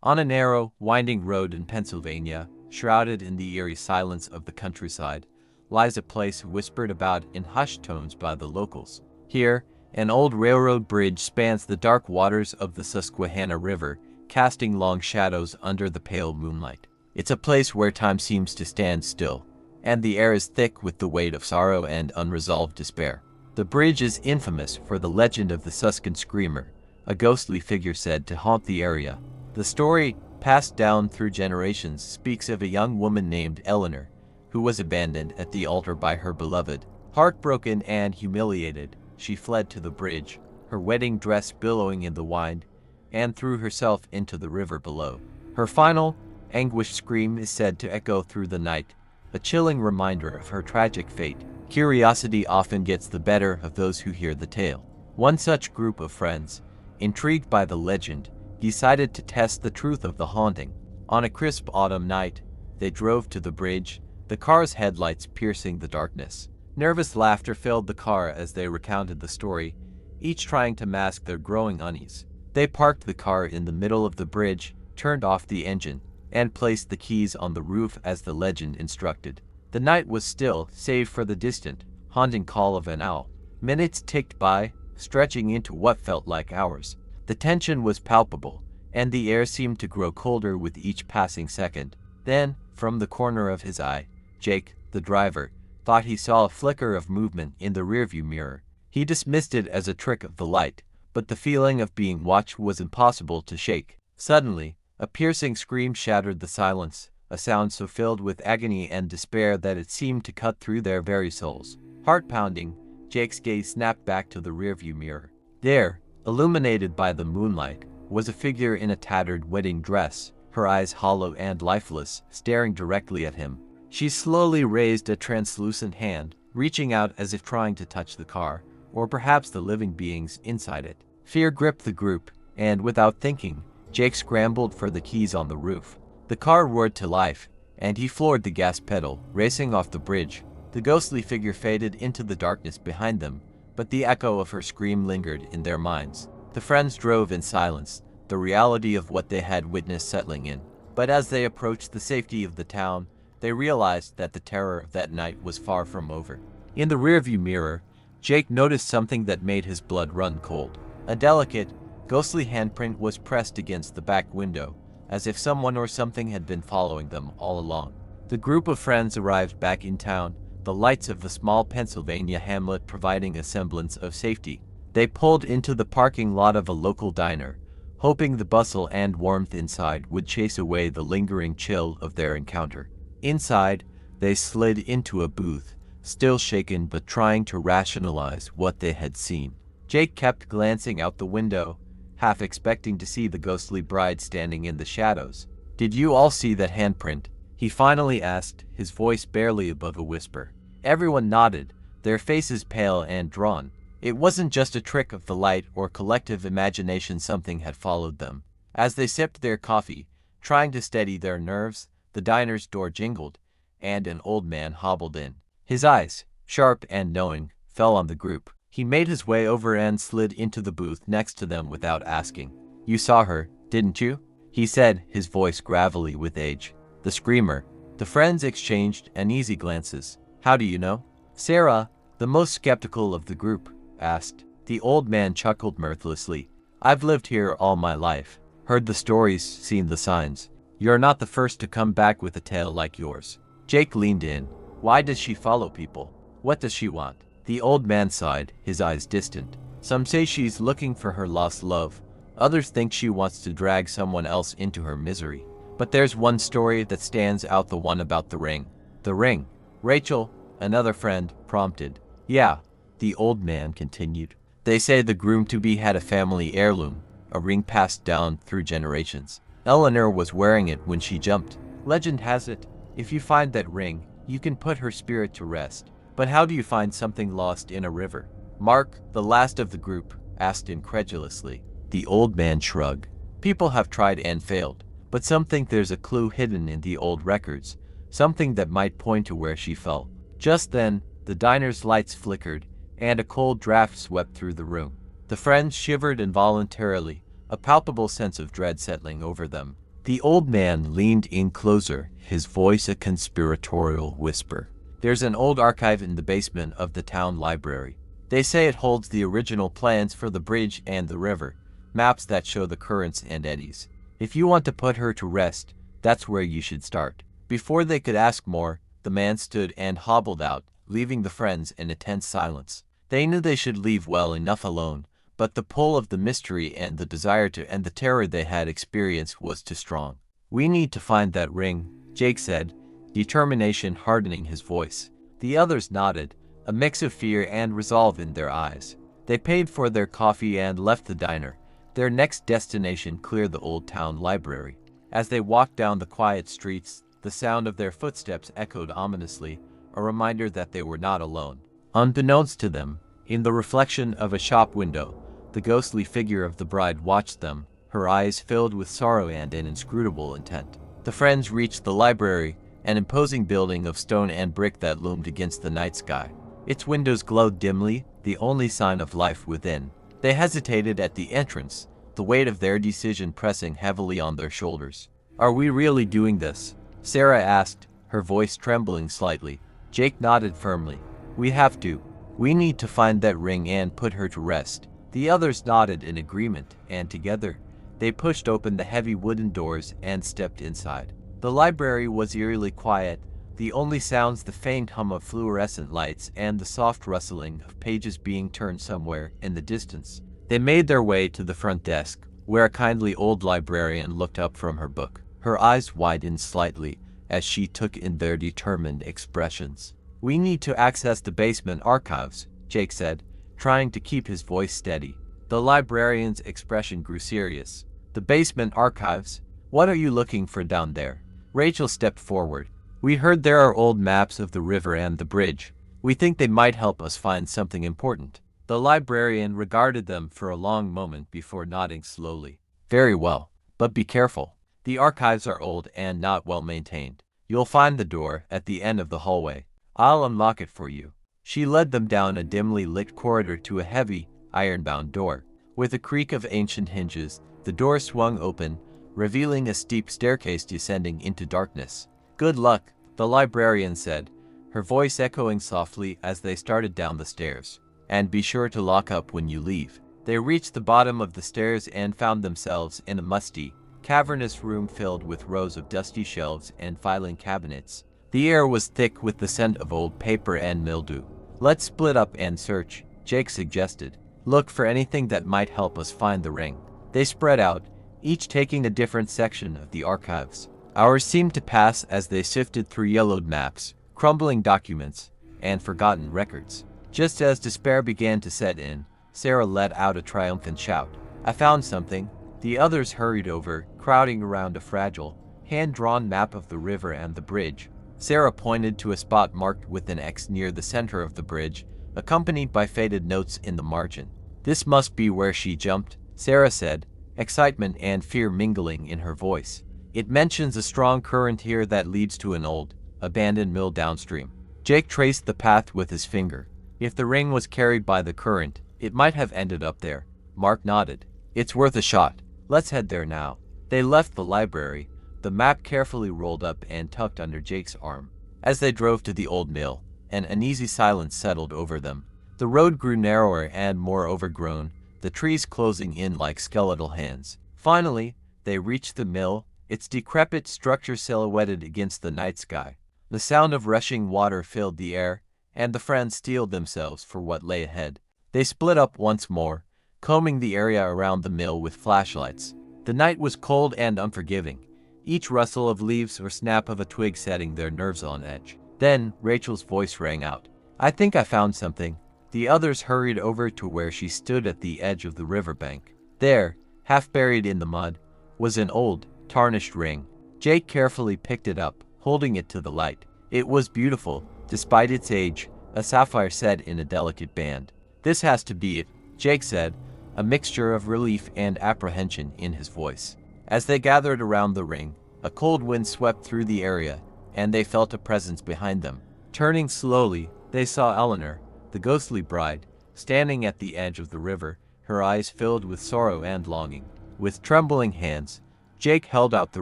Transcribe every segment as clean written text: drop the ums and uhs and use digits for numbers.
On a narrow, winding road in Pennsylvania, shrouded in the eerie silence of the countryside, lies a place whispered about in hushed tones by the locals. Here, an old railroad bridge spans the dark waters of the Susquehanna River, casting long shadows under the pale moonlight. It's a place where time seems to stand still, and the air is thick with the weight of sorrow and unresolved despair. The bridge is infamous for the legend of the Susquehanna Screamer, a ghostly figure said to haunt the area. The story, passed down through generations, speaks of a young woman named Eleanor, who was abandoned at the altar by her beloved. Heartbroken and humiliated, she fled to the bridge, her wedding dress billowing in the wind, and threw herself into the river below. Her final, anguished scream is said to echo through the night, a chilling reminder of her tragic fate. Curiosity often gets the better of those who hear the tale. One such group of friends, intrigued by the legend, decided to test the truth of the haunting. On a crisp autumn night, they drove to the bridge, the car's headlights piercing the darkness. Nervous laughter filled the car as they recounted the story, each trying to mask their growing unease. They parked the car in the middle of the bridge, turned off the engine, and placed the keys on the roof as the legend instructed. The night was still, save for the distant, haunting call of an owl. Minutes ticked by, stretching into what felt like hours. The tension was palpable, and the air seemed to grow colder with each passing second. Then, from the corner of his eye, Jake, the driver, thought he saw a flicker of movement in the rearview mirror. He dismissed it as a trick of the light, but the feeling of being watched was impossible to shake. Suddenly, a piercing scream shattered the silence, a sound so filled with agony and despair that it seemed to cut through their very souls. Heart-pounding, Jake's gaze snapped back to the rearview mirror. There, illuminated by the moonlight, was a figure in a tattered wedding dress, her eyes hollow and lifeless, staring directly at him. She slowly raised a translucent hand, reaching out as if trying to touch the car, or perhaps the living beings inside it. Fear gripped the group, and without thinking, Jake scrambled for the keys on the roof. The car roared to life, and he floored the gas pedal, racing off the bridge. The ghostly figure faded into the darkness behind them, but the echo of her scream lingered in their minds. The friends drove in silence, the reality of what they had witnessed settling in. But as they approached the safety of the town, they realized that the terror of that night was far from over. In the rearview mirror, Jake noticed something that made his blood run cold. A delicate, ghostly handprint was pressed against the back window, as if someone or something had been following them all along. The group of friends arrived back in town, the lights of the small Pennsylvania hamlet providing a semblance of safety. They pulled into the parking lot of a local diner, hoping the bustle and warmth inside would chase away the lingering chill of their encounter. Inside, they slid into a booth, still shaken but trying to rationalize what they had seen. Jake kept glancing out the window, half expecting to see the ghostly bride standing in the shadows. "Did you all see that handprint?" he finally asked, his voice barely above a whisper. Everyone nodded, their faces pale and drawn. It wasn't just a trick of the light or collective imagination, something had followed them. As they sipped their coffee, trying to steady their nerves, the diner's door jingled, and an old man hobbled in. His eyes, sharp and knowing, fell on the group. He made his way over and slid into the booth next to them without asking. "You saw her, didn't you?" he said, his voice gravelly with age. "The screamer." The friends exchanged uneasy glances. "How do you know?" Sarah, the most skeptical of the group, asked. The old man chuckled mirthlessly. "I've lived here all my life, heard the stories, seen the signs. You're not the first to come back with a tale like yours." Jake leaned in. "Why does she follow people? What does she want?" The old man sighed, his eyes distant. "Some say she's looking for her lost love. Others think she wants to drag someone else into her misery. But there's one story that stands out, the one about the ring." "The ring?" Rachel, another friend, prompted. "Yeah," the old man continued. "They say the groom-to-be had a family heirloom, a ring passed down through generations. Eleanor was wearing it when she jumped. Legend has it, if you find that ring, you can put her spirit to rest. But how do you find something lost in a river?" Mark, the last of the group, asked incredulously. The old man shrugged. "People have tried and failed, but some think there's a clue hidden in the old records, something that might point to where she fell." Just then, the diner's lights flickered, and a cold draft swept through the room. The friends shivered involuntarily, a palpable sense of dread settling over them. The old man leaned in closer, his voice a conspiratorial whisper. There's an old archive in the basement of the town library. They say it holds the original plans for the bridge and the river, maps that show the currents and eddies. If you want to put her to rest, that's where you should start. Before they could ask more, the man stood and hobbled out, leaving the friends in a tense silence. They knew they should leave well enough alone, but the pull of the mystery and the desire to end the terror they had experienced was too strong. "We need to find that ring," Jake said, determination hardening his voice. The others nodded, a mix of fear and resolve in their eyes. They paid for their coffee and left the diner, their next destination clear the old town library. As they walked down the quiet streets, the sound of their footsteps echoed ominously, a reminder that they were not alone. Unbeknownst to them, in the reflection of a shop window, the ghostly figure of the bride watched them, her eyes filled with sorrow and an inscrutable intent. The friends reached the library, an imposing building of stone and brick that loomed against the night sky. Its windows glowed dimly, the only sign of life within. They hesitated at the entrance, the weight of their decision pressing heavily on their shoulders. "Are we really doing this?" Sarah asked, her voice trembling slightly. Jake nodded firmly. "We have to. We need to find that ring and put her to rest." The others nodded in agreement, and together, they pushed open the heavy wooden doors and stepped inside. The library was eerily quiet, the only sounds the faint hum of fluorescent lights and the soft rustling of pages being turned somewhere in the distance. They made their way to the front desk, where a kindly old librarian looked up from her book. Her eyes widened slightly as she took in their determined expressions. "We need to access the basement archives," Jake said, trying to keep his voice steady. The librarian's expression grew serious. "The basement archives? What are you looking for down there?" Rachel stepped forward. "We heard there are old maps of the river and the bridge. We think they might help us find something important." The librarian regarded them for a long moment before nodding slowly. "Very well, but be careful. The archives are old and not well maintained. You'll find the door at the end of the hallway. I'll unlock it for you." She led them down a dimly lit corridor to a heavy, iron-bound door. With a creak of ancient hinges, the door swung open, revealing a steep staircase descending into darkness. "Good luck," the librarian said, her voice echoing softly as they started down the stairs. "And be sure to lock up when you leave." They reached the bottom of the stairs and found themselves in a musty, cavernous room filled with rows of dusty shelves and filing cabinets. The air was thick with the scent of old paper and mildew. "Let's split up and search," Jake suggested. "Look for anything that might help us find the ring." They spread out, each taking a different section of the archives. Hours seemed to pass as they sifted through yellowed maps, crumbling documents, and forgotten records. Just as despair began to set in, Sarah let out a triumphant shout. "I found something." The others hurried over, crowding around a fragile, hand-drawn map of the river and the bridge. Sarah pointed to a spot marked with an X near the center of the bridge, accompanied by faded notes in the margin. "This must be where she jumped," Sarah said, excitement and fear mingling in her voice. "It mentions a strong current here that leads to an old, abandoned mill downstream." Jake traced the path with his finger. "If the ring was carried by the current, it might have ended up there." Mark nodded. "It's worth a shot. Let's head there now." They left the library, the map carefully rolled up and tucked under Jake's arm. As they drove to the old mill, an uneasy silence settled over them. The road grew narrower and more overgrown, the trees closing in like skeletal hands. Finally, they reached the mill, its decrepit structure silhouetted against the night sky. The sound of rushing water filled the air, and the friends steeled themselves for what lay ahead. They split up once more, combing the area around the mill with flashlights. The night was cold and unforgiving, each rustle of leaves or snap of a twig setting their nerves on edge. Then Rachel's voice rang out. "I think I found something." The others hurried over to where she stood at the edge of the riverbank. There, half buried in the mud, was an old, tarnished ring. Jake carefully picked it up, holding it to the light. It was beautiful, despite its age, a sapphire set in a delicate band. "This has to be it," Jake said, a mixture of relief and apprehension in his voice. As they gathered around the ring, a cold wind swept through the area, and they felt a presence behind them. Turning slowly, they saw Eleanor, the ghostly bride, standing at the edge of the river, her eyes filled with sorrow and longing. With trembling hands, Jake held out the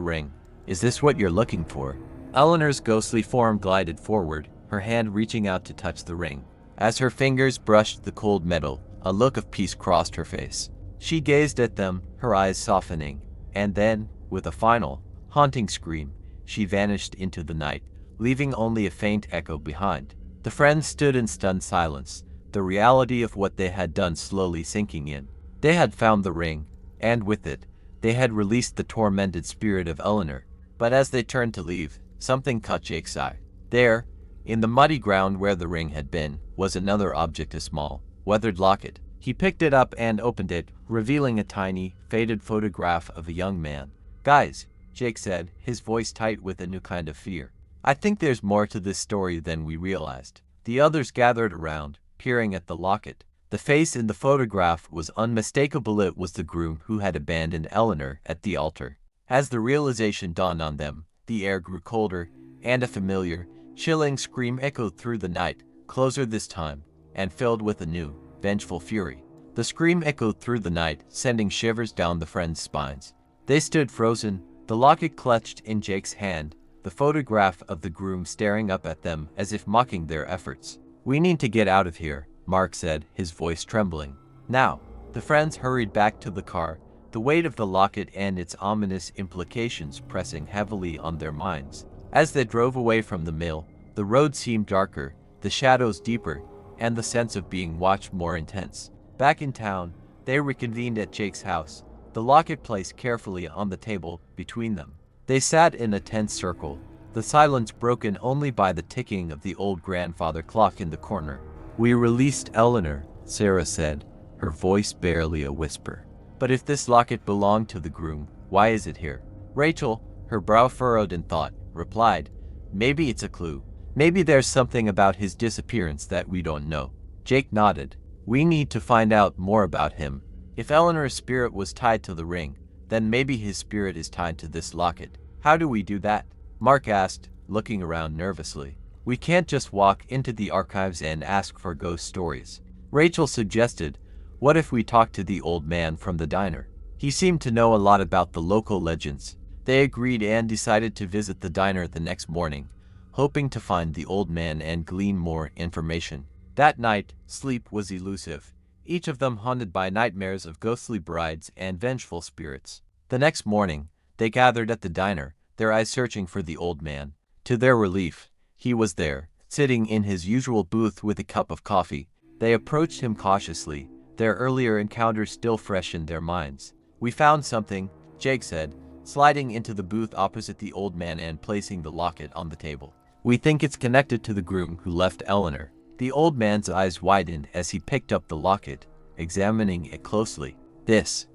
ring. Is this what you're looking for? Eleanor's ghostly form glided forward, her hand reaching out to touch the ring. As her fingers brushed the cold metal, a look of peace crossed her face. She gazed at them, her eyes softening, and then, with a final, haunting scream, she vanished into the night, leaving only a faint echo behind. The friends stood in stunned silence, the reality of what they had done slowly sinking in. They had found the ring, and with it, they had released the tormented spirit of Eleanor. But as they turned to leave, something caught Jake's eye. There, in the muddy ground where the ring had been, was another object, a small, weathered locket. He picked it up and opened it, revealing a tiny, faded photograph of a young man. Guys, Jake said, his voice tight with a new kind of fear. I think there's more to this story than we realized. The others gathered around, peering at the locket. The face in the photograph was unmistakable. It was the groom who had abandoned Eleanor at the altar. As the realization dawned on them, the air grew colder, and a familiar, chilling scream echoed through the night, closer this time, and filled with a new, vengeful fury. The scream echoed through the night, sending shivers down the friends' spines. They stood frozen, the locket clutched in Jake's hand, the photograph of the groom staring up at them as if mocking their efforts. We need to get out of here, Mark said, his voice trembling. Now. The friends hurried back to the car, the weight of the locket and its ominous implications pressing heavily on their minds. As they drove away from the mill, the road seemed darker, the shadows deeper, and the sense of being watched more intense. Back in town, they reconvened at Jake's house, the locket placed carefully on the table between them. They sat in a tense circle, the silence broken only by the ticking of the old grandfather clock in the corner. We released Eleanor, Sarah said, her voice barely a whisper. But if this locket belonged to the groom, why is it here? Rachel, her brow furrowed in thought, replied, maybe it's a clue. Maybe there's something about his disappearance that we don't know. Jake nodded. We need to find out more about him. If Eleanor's spirit was tied to the ring, then maybe his spirit is tied to this locket. How do we do that? Mark asked, looking around nervously. We can't just walk into the archives and ask for ghost stories. Rachel suggested, what if we talk to the old man from the diner? He seemed to know a lot about the local legends. They agreed and decided to visit the diner the next morning, hoping to find the old man and glean more information. That night, sleep was elusive, each of them haunted by nightmares of ghostly brides and vengeful spirits. The next morning, they gathered at the diner, their eyes searching for the old man. To their relief, he was there, sitting in his usual booth with a cup of coffee. They approached him cautiously, their earlier encounters still fresh in their minds. We found something, Jake said, sliding into the booth opposite the old man and placing the locket on the table. We think it's connected to the groom who left Eleanor. The old man's eyes widened as he picked up the locket, examining it closely. This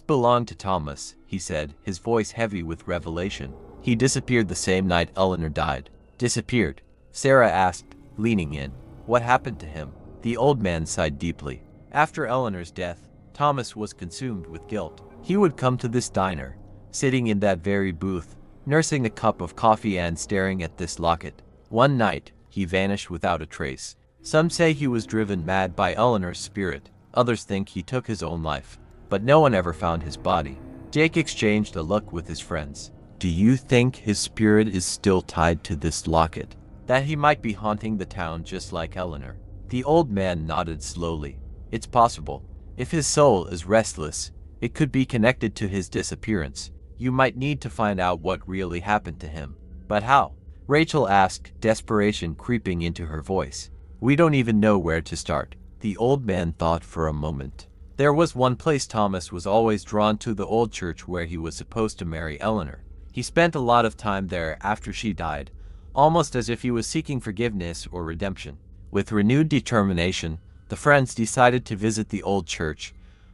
belonged to Thomas, he said, his voice heavy with revelation. He disappeared the same night Eleanor died. Disappeared? Sarah asked, leaning in. What happened to him? The old man sighed deeply. After Eleanor's death, Thomas was consumed with guilt. He would come to this diner, sitting in that very booth, nursing a cup of coffee and staring at this locket. One night, he vanished without a trace. Some say he was driven mad by Eleanor's spirit. Others think he took his own life. But no one ever found his body. Jake exchanged a look with his friends. Do you think his spirit is still tied to this locket? That he might be haunting the town just like Eleanor? The old man nodded slowly. It's possible. If his soul is restless, it could be connected to his disappearance. You might need to find out what really happened to him. But how? Rachel asked, desperation creeping into her voice. We don't even know where to start. The old man thought for a moment. There was one place Thomas was always drawn to, the old church where he was supposed to marry Eleanor. He spent a lot of time there after she died, almost as if he was seeking forgiveness or redemption. With renewed determination, the friends decided to visit the old church,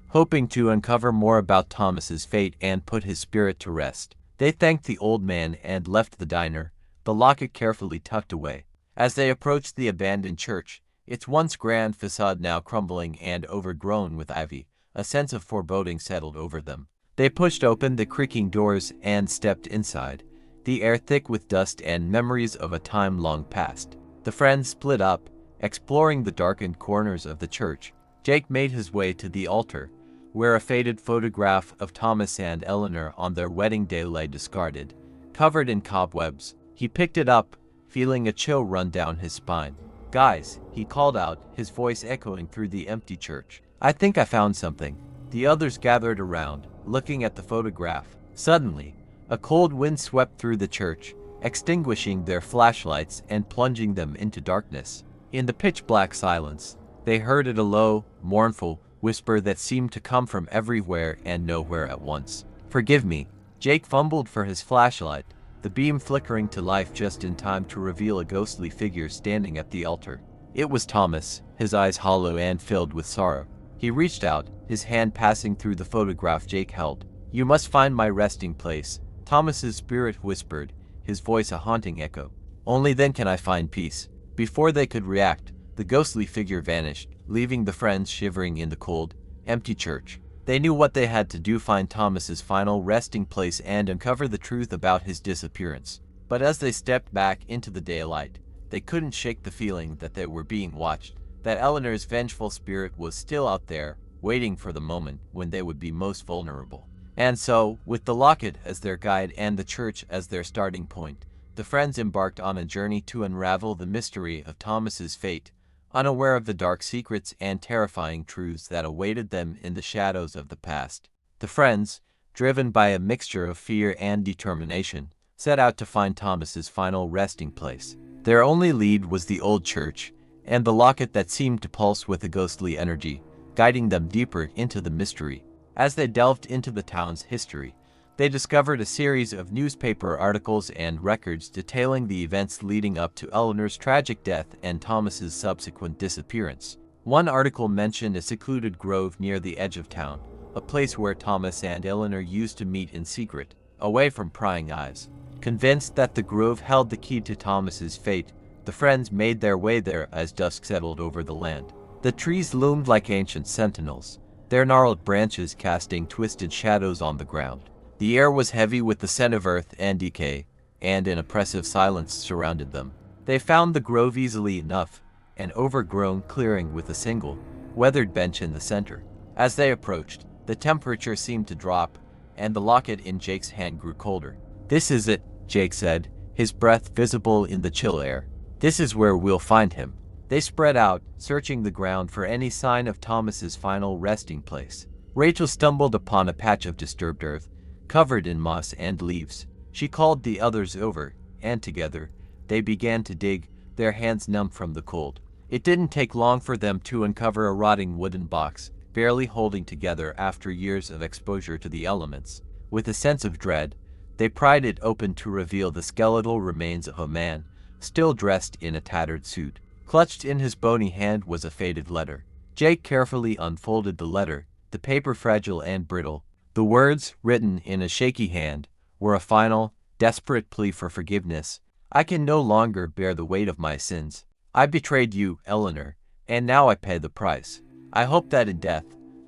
hoping to uncover more about Thomas's fate and put his spirit to rest. They thanked the old man and left the diner, the locket carefully tucked away. As they approached the abandoned church, its once grand facade now crumbling and overgrown with ivy, a sense of foreboding settled over them. They pushed open the creaking doors and stepped inside, the air thick with dust and memories of a time long past. The friends split up, exploring the darkened corners of the church. Jake made his way to the altar, where a faded photograph of Thomas and Eleanor on their wedding day lay discarded, covered in cobwebs. He picked it up, feeling a chill run down his spine. "Guys," he called out, his voice echoing through the empty church. "I think I found something." The others gathered around, looking at the photograph. Suddenly, a cold wind swept through the church, extinguishing their flashlights and plunging them into darkness. In the pitch-black silence, they heard a low, mournful whisper that seemed to come from everywhere and nowhere at once. "Forgive me." Jake fumbled for his flashlight, the beam flickering to life just in time to reveal a ghostly figure standing at the altar. It was Thomas, his eyes hollow and filled with sorrow. He reached out, his hand passing through the photograph Jake held. "You must find my resting place," Thomas's spirit whispered, his voice a haunting echo. "Only then can I find peace." Before they could react, the ghostly figure vanished, leaving the friends shivering in the cold, empty church. They knew what they had to do: find Thomas's final resting place and uncover the truth about his disappearance. But as they stepped back into the daylight, they couldn't shake the feeling that they were being watched, that Eleanor's vengeful spirit was still out there, waiting for the moment when they would be most vulnerable. And so, with the locket as their guide and the church as their starting point, the friends embarked on a journey to unravel the mystery of Thomas's fate, unaware of the dark secrets and terrifying truths that awaited them in the shadows of the past. The friends, driven by a mixture of fear and determination, set out to find Thomas's final resting place. Their only lead was the old church, and the locket that seemed to pulse with a ghostly energy, guiding them deeper into the mystery. As they delved into the town's history, they discovered a series of newspaper articles and records detailing the events leading up to Eleanor's tragic death and Thomas's subsequent disappearance. One article mentioned a secluded grove near the edge of town, a place where Thomas and Eleanor used to meet in secret, away from prying eyes. Convinced that the grove held the key to Thomas's fate, the friends made their way there as dusk settled over the land. The trees loomed like ancient sentinels, their gnarled branches casting twisted shadows on the ground. The air was heavy with the scent of earth and decay, and an oppressive silence surrounded them. They found the grove easily enough, an overgrown clearing with a single, weathered bench in the center. As they approached, the temperature seemed to drop, and the locket in Jake's hand grew colder. "This is it," Jake said, his breath visible in the chill air. "This is where we'll find him." They spread out, searching the ground for any sign of Thomas's final resting place. Rachel stumbled upon a patch of disturbed earth, covered in moss and leaves. She called the others over, and together, they began to dig, their hands numb from the cold. It didn't take long for them to uncover a rotting wooden box, barely holding together after years of exposure to the elements. With a sense of dread, they pried it open to reveal the skeletal remains of a man, still dressed in a tattered suit. Clutched in his bony hand was a faded letter. Jake carefully unfolded the letter, the paper fragile and brittle. The words, written in a shaky hand, were a final, desperate plea for forgiveness. "I can no longer bear the weight of my sins. I betrayed you, Eleanor, and now I pay the price. I hope that in death,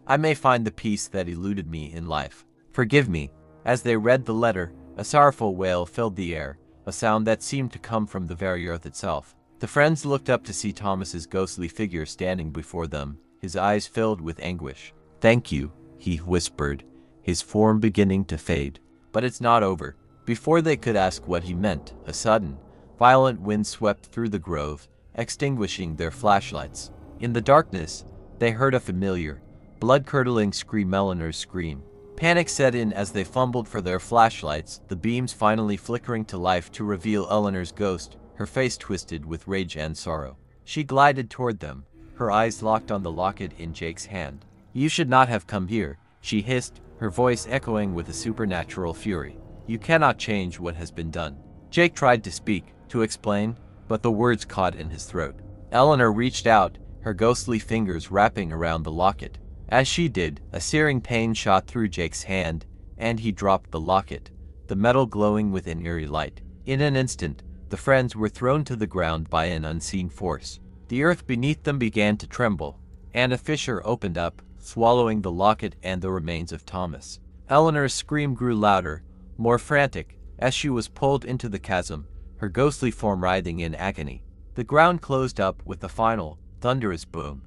I may find the peace that eluded me in life. Forgive me." As they read the letter, a sorrowful wail filled the air, a sound that seemed to come from the very earth itself. The friends looked up to see Thomas's ghostly figure standing before them, his eyes filled with anguish. "Thank you," he whispered, his form beginning to fade. "But it's not over." Before they could ask what he meant, a sudden, violent wind swept through the grove, extinguishing their flashlights. In the darkness, they heard a familiar, blood-curdling scream, Eleanor's scream. Panic set in as they fumbled for their flashlights, the beams finally flickering to life to reveal Eleanor's ghost, her face twisted with rage and sorrow. She glided toward them, her eyes locked on the locket in Jake's hand. "You should not have come here," she hissed, her voice echoing with a supernatural fury. "You cannot change what has been done." Jake tried to speak, to explain, but the words caught in his throat. Eleanor reached out, her ghostly fingers wrapping around the locket. As she did, a searing pain shot through Jake's hand, and he dropped the locket, the metal glowing with an eerie light. In an instant, the friends were thrown to the ground by an unseen force. The earth beneath them began to tremble, and a fissure opened up, swallowing the locket and the remains of Thomas. Eleanor's scream grew louder, more frantic, as she was pulled into the chasm, her ghostly form writhing in agony. The ground closed up with a final, thunderous boom,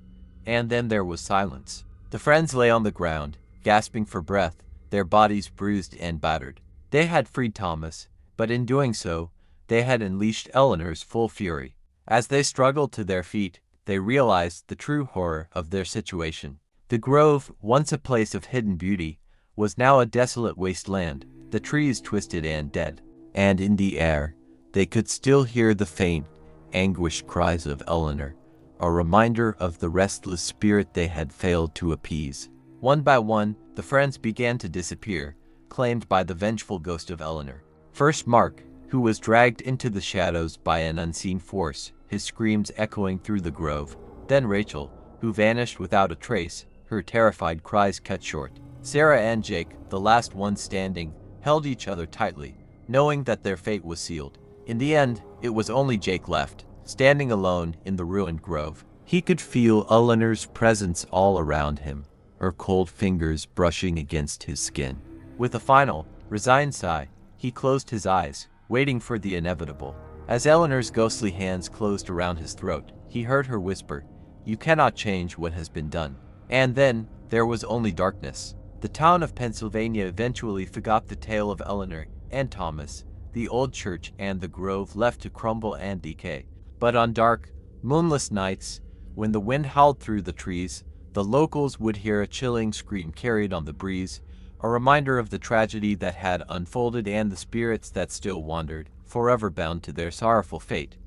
and then there was silence. The friends lay on the ground, gasping for breath, their bodies bruised and battered. They had freed Thomas, but in doing so, they had unleashed Eleanor's full fury. As they struggled to their feet, they realized the true horror of their situation. The grove, once a place of hidden beauty, was now a desolate wasteland, the trees twisted and dead. And in the air, they could still hear the faint, anguished cries of Eleanor, a reminder of the restless spirit they had failed to appease. One by one, the friends began to disappear, claimed by the vengeful ghost of Eleanor. First Mark, who was dragged into the shadows by an unseen force, his screams echoing through the grove. Then Rachel, who vanished without a trace, her terrified cries cut short. Sarah and Jake, the last one standing, held each other tightly, knowing that their fate was sealed. In the end, it was only Jake left, standing alone in the ruined grove. He could feel Eleanor's presence all around him, her cold fingers brushing against his skin. With a final, resigned sigh, he closed his eyes, waiting for the inevitable. As Eleanor's ghostly hands closed around his throat, he heard her whisper, "You cannot change what has been done." And then, there was only darkness. The town of Pennsylvania eventually forgot the tale of Eleanor and Thomas, the old church and the grove left to crumble and decay. But on dark, moonless nights, when the wind howled through the trees, the locals would hear a chilling scream carried on the breeze, a reminder of the tragedy that had unfolded and the spirits that still wandered, forever bound to their sorrowful fate.